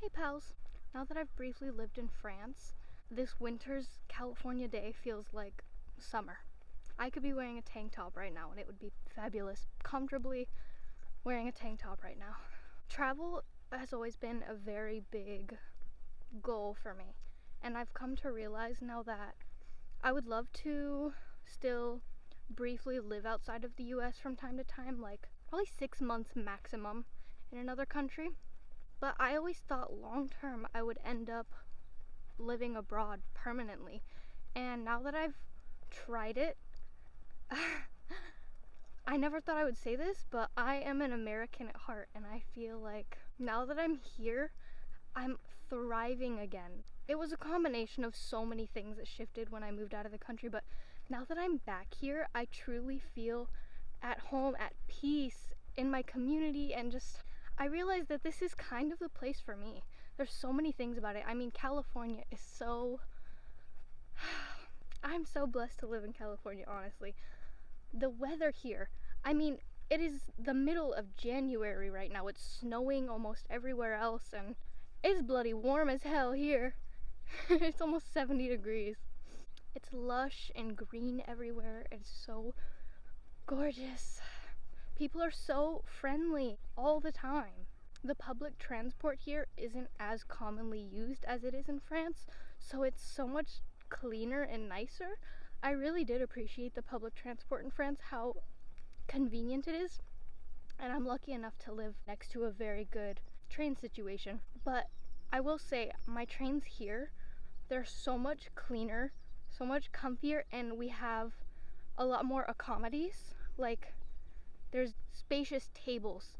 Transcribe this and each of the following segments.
Hey pals, now that I've briefly lived in France, this winter's California day feels like summer. I could be wearing a tank top right now and it would be fabulous, comfortably wearing a tank top right now. Travel has always been a very big goal for me, and I've come to realize now that I would love to still briefly live outside of the US from time to time, like probably 6 months maximum in another country. But I always thought long term I would end up living abroad permanently. And now that I've tried it, I never thought I would say this, but I am an American at heart, and I feel like now that I'm here, I'm thriving again. It was a combination of so many things that shifted when I moved out of the country, but now that I'm back here, I truly feel at home, at peace in my community, and just I realized that this is kind of the place for me. There's so many things about it. I mean, California is so I'm so blessed to live in California, honestly. The weather here, I mean, it is the middle of January right now. It's snowing almost everywhere else, and it's bloody warm as hell here. It's almost 70 degrees. It's lush and green everywhere. It's so gorgeous. People are so friendly all the time. The public transport here isn't as commonly used as it is in France, so it's so much cleaner and nicer. I really did appreciate the public transport in France, how convenient it is, and I'm lucky enough to live next to a very good train situation. But I will say, my trains here, they're so much cleaner, so much comfier, and we have a lot more accommodations. Like, there's spacious tables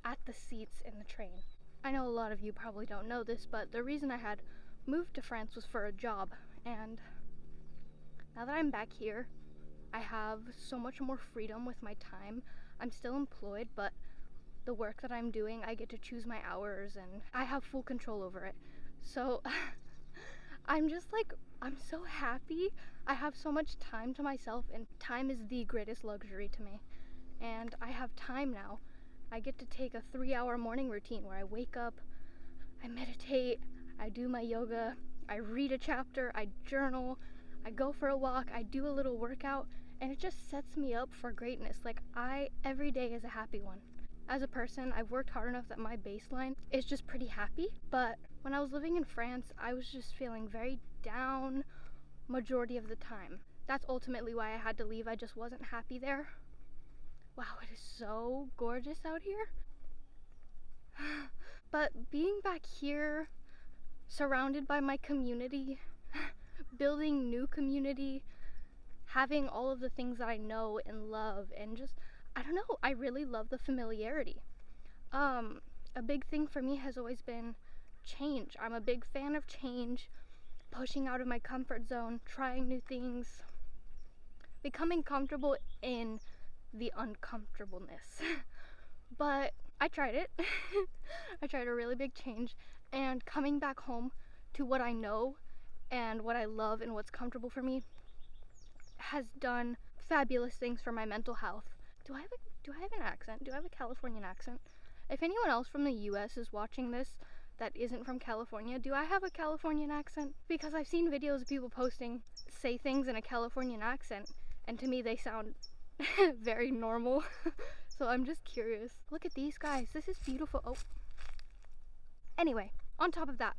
at the seats in the train. I know a lot of you probably don't know this, but the reason I had moved to France was for a job, and now that I'm back here, I have so much more freedom with my time. I'm still employed, but the work that I'm doing, I get to choose my hours and I have full control over it. So I'm just like, I'm so happy. I have so much time to myself, and time is the greatest luxury to me. And I have time now. I get to take a 3-hour morning routine where I wake up, I meditate, I do my yoga, I read a chapter, I journal, I go for a walk, I do a little workout, and it just sets me up for greatness. Like, every day is a happy one. As a person, I've worked hard enough that my baseline is just pretty happy, but when I was living in France, I was just feeling very down majority of the time. That's ultimately why I had to leave. I just wasn't happy there. Wow, it is so gorgeous out here. But being back here, surrounded by my community, building new community, having all of the things that I know and love, and just, I don't know, I really love the familiarity. A big thing for me has always been change. I'm a big fan of change, pushing out of my comfort zone, trying new things, becoming comfortable in the uncomfortableness. But I tried it. I tried a really big change, and coming back home to what I know and what I love and what's comfortable for me has done fabulous things for my mental health. Do I have an accent? Do I have a Californian accent? If anyone else from the US is watching this that isn't from California, do I have a Californian accent? Because I've seen videos of people say things in a Californian accent, and to me they sound very normal. So I'm just curious. Look at these guys. This is beautiful. Oh. Anyway, on top of that,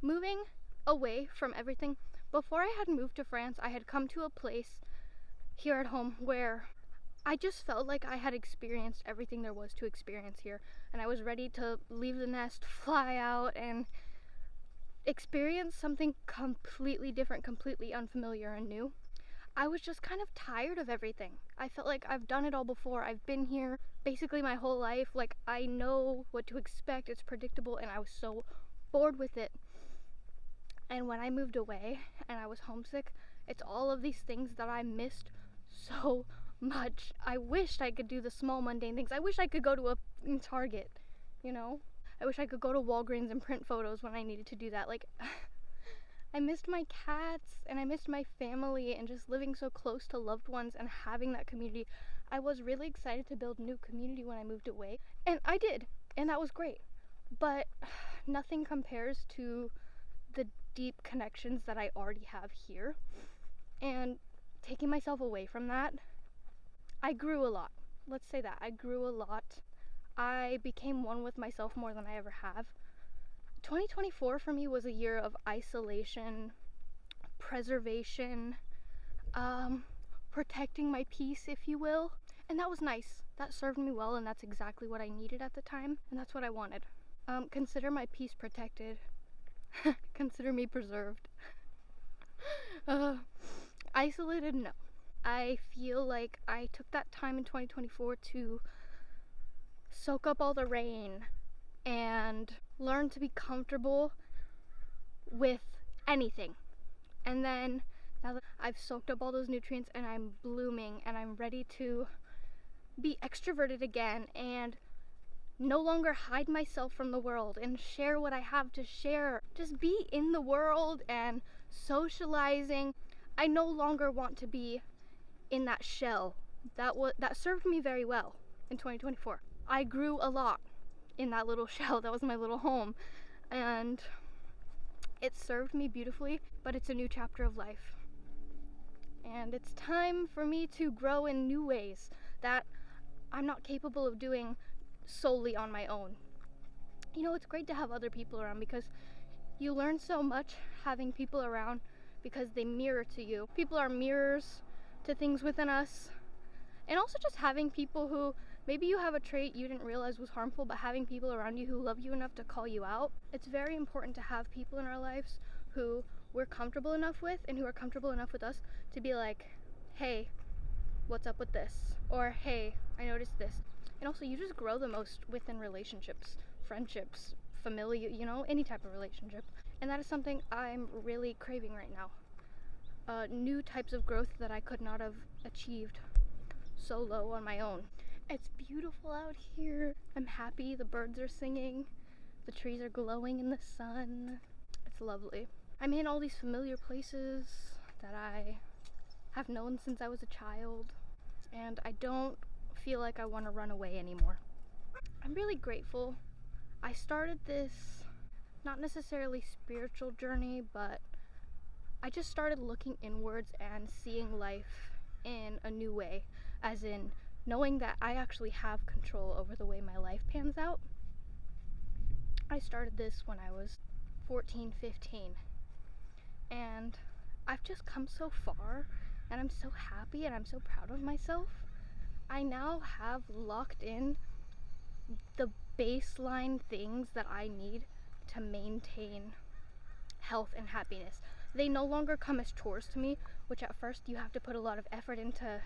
moving away from everything. Before I had moved to France, I had come to a place here at home where I just felt like I had experienced everything there was to experience here, and I was ready to leave the nest, fly out, and experience something completely different, completely unfamiliar and new. I was just kind of tired of everything. I felt like I've done it all before. I've been here basically my whole life. Like, I know what to expect. It's predictable, and I was so bored with it. And when I moved away and I was homesick, it's all of these things that I missed so much. I wished I could do the small mundane things. I wish I could go to a Target, you know? I wish I could go to Walgreens and print photos when I needed to do that. Like, I missed my cats, and I missed my family, and just living so close to loved ones and having that community. I was really excited to build new community when I moved away, and I did, and that was great. but nothing compares to the deep connections that I already have here. And taking myself away from that, I grew a lot. Let's say that. I grew a lot. I became one with myself more than I ever have. 2024 for me was a year of isolation, preservation, protecting my peace, if you will. And that was nice. That served me well, and that's exactly what I needed at the time, and that's what I wanted. Consider my peace protected. Consider me preserved. Isolated, no. I feel like I took that time in 2024 to soak up all the rain and learn to be comfortable with anything. And then now that I've soaked up all those nutrients and I'm blooming and I'm ready to be extroverted again and no longer hide myself from the world and share what I have to share, just be in the world and socializing. I no longer want to be in that shell. That served me very well in 2024. I grew a lot in that little shell. That was my little home, and it served me beautifully, but it's a new chapter of life. And it's time for me to grow in new ways that I'm not capable of doing solely on my own. You know, it's great to have other people around because you learn so much having people around because they mirror to you. People are mirrors to things within us. And also just having people who, maybe you have a trait you didn't realize was harmful, but having people around you who love you enough to call you out. It's very important to have people in our lives who we're comfortable enough with and who are comfortable enough with us to be like, hey, what's up with this? Or, hey, I noticed this. And also, you just grow the most within relationships, friendships, familiar, you know, any type of relationship. And that is something I'm really craving right now. New types of growth that I could not have achieved solo on my own. It's beautiful out here. I'm happy. The birds are singing. The trees are glowing in the sun. It's lovely. I'm in all these familiar places that I have known since I was a child, and I don't feel like I want to run away anymore. I'm really grateful. I started this not necessarily spiritual journey, but I just started looking inwards and seeing life in a new way, as in knowing that I actually have control over the way my life pans out. I started this when I was 14, 15, and I've just come so far, and I'm so happy and I'm so proud of myself. I now have locked in the baseline things that I need to maintain health and happiness. They no longer come as chores to me, which at first you have to put a lot of effort into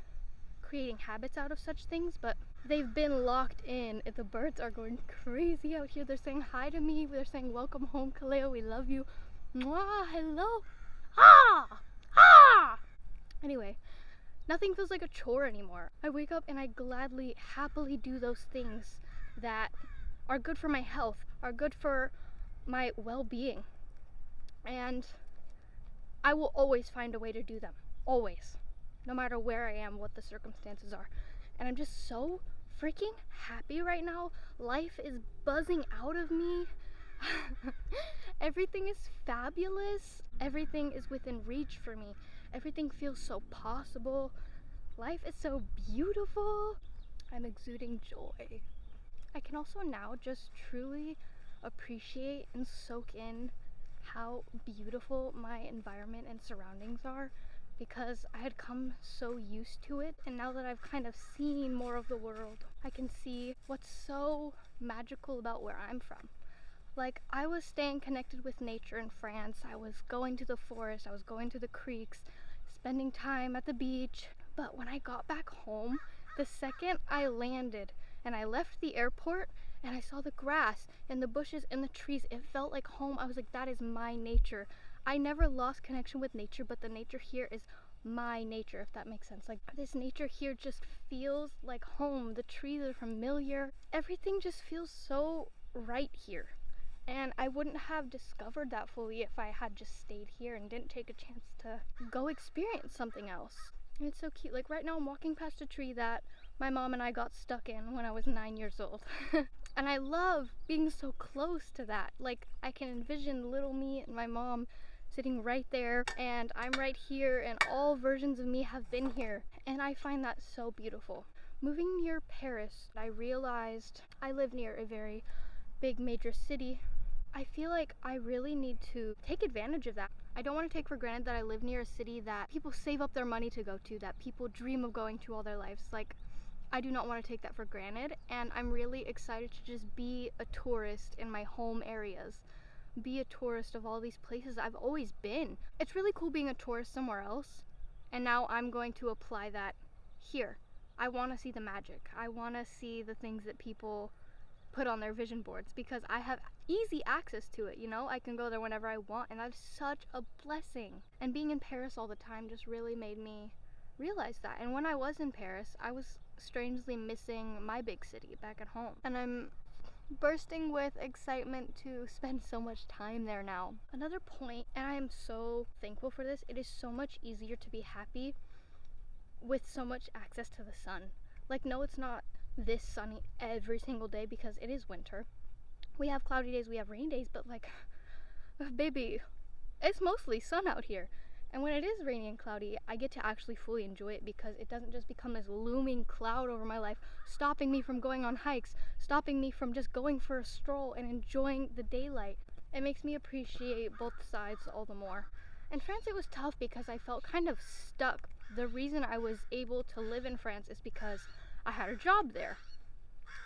creating habits out of such things, but they've been locked in. The birds are going crazy out here. They're saying hi to me. They're saying, welcome home, Kaleo, we love you. Mwah, hello. Ah! Ah! Anyway, nothing feels like a chore anymore. I wake up and I gladly, happily do those things that are good for my health, are good for my well-being. And I will always find a way to do them. Always. No matter where I am, what the circumstances are. And I'm just so freaking happy right now. Life is buzzing out of me. Everything is fabulous. Everything is within reach for me. Everything feels so possible. Life is so beautiful. I'm exuding joy. I can also now just truly appreciate and soak in how beautiful my environment and surroundings are, because I had come so used to it, and now that I've kind of seen more of the world, I can see what's so magical about where I'm from. Like, I was staying connected with nature in France. I was going to the forest, I was going to the creeks, spending time at the beach. But when I got back home, the second I landed and I left the airport and I saw the grass and the bushes and the trees, it felt like home. I was like, that is my nature. I never lost connection with nature, but the nature here is my nature, if that makes sense. Like, this nature here just feels like home. The trees are familiar. Everything just feels so right here. And I wouldn't have discovered that fully if I had just stayed here and didn't take a chance to go experience something else. And it's so cute. Like, right now I'm walking past a tree that my mom and I got stuck in when I was 9 years old. And I love being so close to that. Like, I can envision little me and my mom sitting right there, and I'm right here, and all versions of me have been here. And I find that so beautiful. Moving near Paris, I realized I live near a very big major city. I feel like I really need to take advantage of that. I don't want to take for granted that I live near a city that people save up their money to go to, that people dream of going to all their lives. Like, I do not want to take that for granted, and I'm really excited to just be a tourist in my home areas. Be a tourist of all these places I've always been. It's really cool being a tourist somewhere else, and now I'm going to apply that here. I want to see the magic. I want to see the things that people put on their vision boards because I have easy access to it, you know? I can go there whenever I want, and that's such a blessing. And being in Paris all the time just really made me realize that. And when I was in Paris, I was strangely missing my big city back at home. And I'm bursting with excitement to spend so much time there now. Another point, and I am so thankful for this, it is so much easier to be happy with so much access to the sun. Like, no, it's not this sunny every single day because it is winter. We have cloudy days, we have rainy days, but like, baby, it's mostly sun out here. And when it is rainy and cloudy, I get to actually fully enjoy it because it doesn't just become this looming cloud over my life, stopping me from going on hikes, stopping me from just going for a stroll and enjoying the daylight. It makes me appreciate both sides all the more. In France, it was tough because I felt kind of stuck. The reason I was able to live in France is because I had a job there.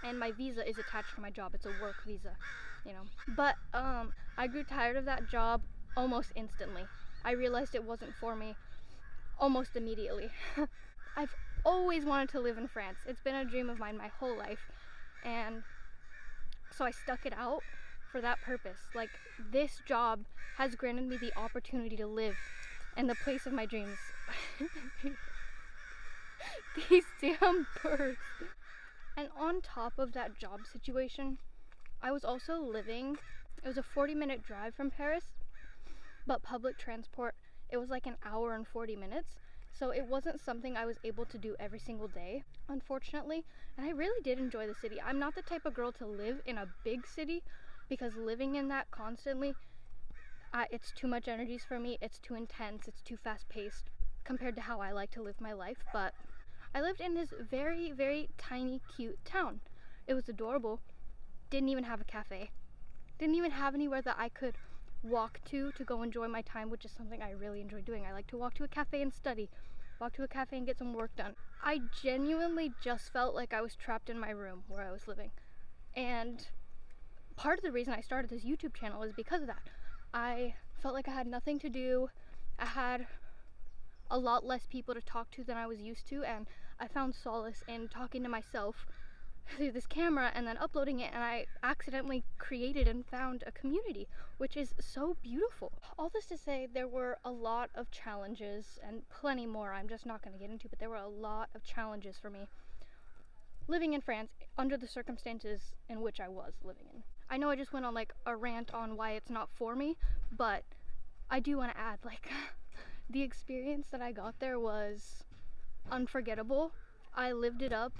And my visa is attached to my job. It's a work visa, you know. But I grew tired of that job almost instantly. I realized it wasn't for me almost immediately. I've always wanted to live in France. It's been a dream of mine my whole life. And so I stuck it out for that purpose. Like, this job has granted me the opportunity to live in the place of my dreams. These damn birds. And on top of that job situation, I was also living, it was a 40-minute drive from Paris, but public transport, it was like an hour and 40 minutes. So it wasn't something I was able to do every single day, unfortunately. And I really did enjoy the city. I'm not the type of girl to live in a big city because living in that constantly, it's too much energy for me. It's too intense. It's too fast-paced compared to how I like to live my life. But I lived in this very, very tiny, cute town. It was adorable. Didn't even have a cafe. Didn't even have anywhere that I could walk to go enjoy my time, which is something I really enjoy doing. I like to walk to a cafe and study, walk to a cafe and get some work done. I genuinely just felt like I was trapped in my room where I was living. And part of the reason I started this YouTube channel is because of that. I felt like I had nothing to do. I had a lot less people to talk to than I was used to, and I found solace in talking to myself through this camera and then uploading it, and I accidentally created and found a community, which is so beautiful. All this to say, there were a lot of challenges and plenty more I'm just not going to get into, but there were a lot of challenges for me living in France under the circumstances in which I was living in. I know I just went on like a rant on why it's not for me, but I do want to add, like, the experience that I got there was unforgettable. I lived it up.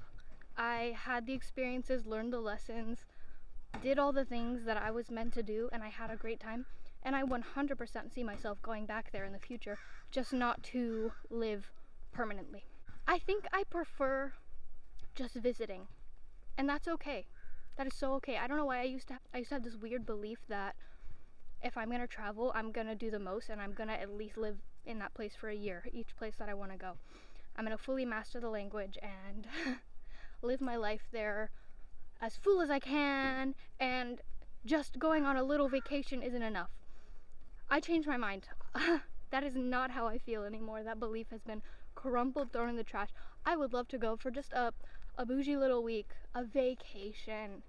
I had the experiences, learned the lessons, did all the things that I was meant to do, and I had a great time. And I 100% see myself going back there in the future, just not to live permanently. I think I prefer just visiting, and that's okay. That is so okay. I don't know why I used to have this weird belief that if I'm gonna travel, I'm gonna do the most, and I'm gonna at least live in that place for a year, each place that I want to go. I'm gonna fully master the language and live my life there as full as I can, and just going on a little vacation isn't enough. I changed my mind. That is not how I feel anymore. That belief has been crumpled, thrown in the trash. I would love to go for just a bougie little week, a vacation,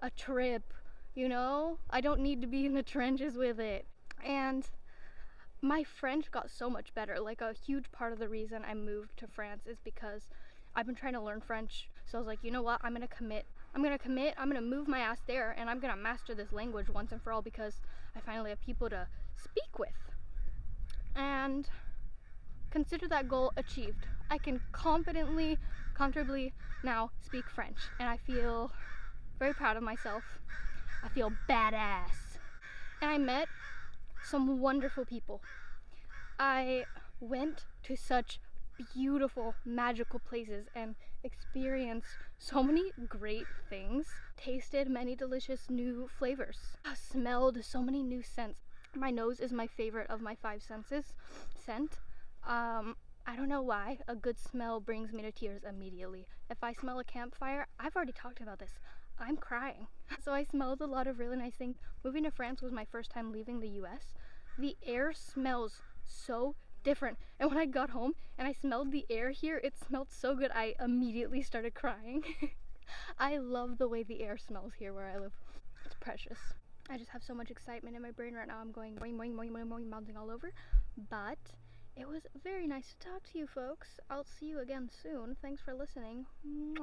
a trip, you know? I don't need to be in the trenches with it. And my French got so much better. Like, a huge part of the reason I moved to France is because I've been trying to learn French. So I was like, you know what? I'm gonna commit. I'm gonna move my ass there, and I'm gonna master this language once and for all because I finally have people to speak with. And consider that goal achieved. I can confidently, comfortably now speak French, and I feel very proud of myself. I feel badass. And I met some wonderful people. I went to such beautiful, magical places and experienced so many great things. Tasted many delicious new flavors. Smelled so many new scents. My nose is my favorite of my 5 senses. Scent. I don't know why. A good smell brings me to tears immediately. If I smell a campfire, I've already talked about this, I'm crying. So I smelled a lot of really nice things. Moving to France was my first time leaving the US. The air smells so different. And when I got home and I smelled the air here, it smelled so good, I immediately started crying. I love the way the air smells here where I live. It's precious. I just have so much excitement in my brain right now. I'm going boing, boing, boing, boing, boing, bouncing all over. But it was very nice to talk to you folks. I'll see you again soon. Thanks for listening. Mwah.